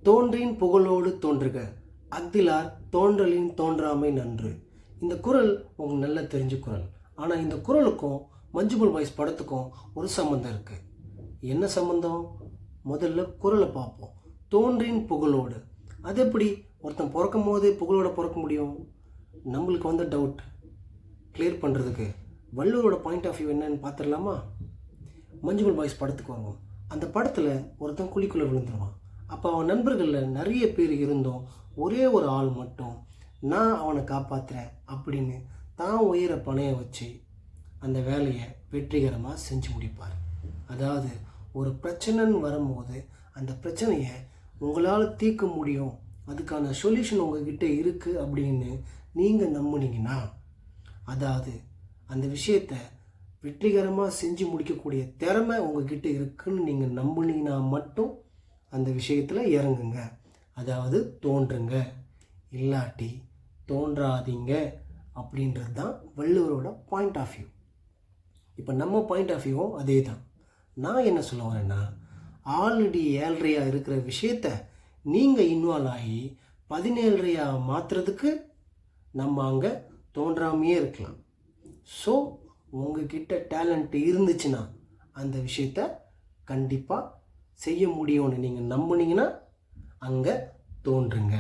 தோன்றின் புகழோடு தோன்றுக, அஃதிலார் தோன்றலின் தோன்றாமை நன்று. இந்த குறள் உங்களுக்கு நல்லா தெரிஞ்ச குறள். ஆனால் இந்த குறளுக்கும் மஞ்சுமல் பாய்ஸ் படத்துக்கும் ஒரு சம்மந்தம் இருக்குது. என்ன சம்மந்தம்? முதல்ல குறளை பார்ப்போம். தோன்றின் புகழோடு, அது எப்படி ஒருத்தன் பிறக்கும் போது புகழோட பிறக்க முடியும்? நம்மளுக்கு வந்த டவுட் கிளியர் பண்ணுறதுக்கு வள்ளுவரோட பாயிண்ட் ஆஃப் வியூ என்னன்னு பார்த்துடலாமா? மஞ்சுமல் பாய்ஸ் படத்துக்கு வருவோம். அந்த படத்தில் ஒருத்தன் குழிக்குள்ளே விழுந்துருவான். அப்போ அவன் நண்பர்களில் நிறைய பேர் இருந்தோம், ஒரே ஒரு ஆள் மட்டும் நான் அவனை காப்பாற்றுறேன் அப்படின்னு தான் உயிரை பணைய வச்சு அந்த வேலையை வெற்றிகரமாக செஞ்சு முடிப்பார். அதாவது ஒரு பிரச்சனைன்னு வரும்போது அந்த பிரச்சனையை உங்களால் தீர்க்க முடியும், அதுக்கான சொல்யூஷன் உங்ககிட்ட இருக்குது அப்படின்னு நீங்கள் நம்புனீங்கன்னா, அதாவது அந்த விஷயத்தை வெற்றிகரமாக செஞ்சு முடிக்கக்கூடிய திறமை உங்ககிட்ட இருக்குன்னு நீங்கள் நம்புனீங்கன்னா மட்டும் அந்த விஷயத்தில் இறங்குங்க. அதாவது தோன்றுங்க, இல்லாட்டி தோன்றாதீங்க அப்படின்றது தான் வள்ளுவரோட பாயிண்ட் ஆஃப் வியூ. இப்போ நம்ம பாயிண்ட் ஆஃப் வியூவும் அதே தான். நான் என்ன சொல்ல வரேன்னா, ஆல்ரெடி 7.5 இருக்கிற விஷயத்த நீங்கள் இன்வால்வ் ஆகி 17.5 மாற்றுறதுக்கு நம்ம அங்கே தோன்றாமையே இருக்கலாம். ஸோ உங்ககிட்ட டேலண்ட் இருந்துச்சுன்னா அந்த விஷயத்த கண்டிப்பாக செய்ய முடியும்னு நீங்கள் நம்புனீங்கன்னா அங்கே தோன்றுங்க.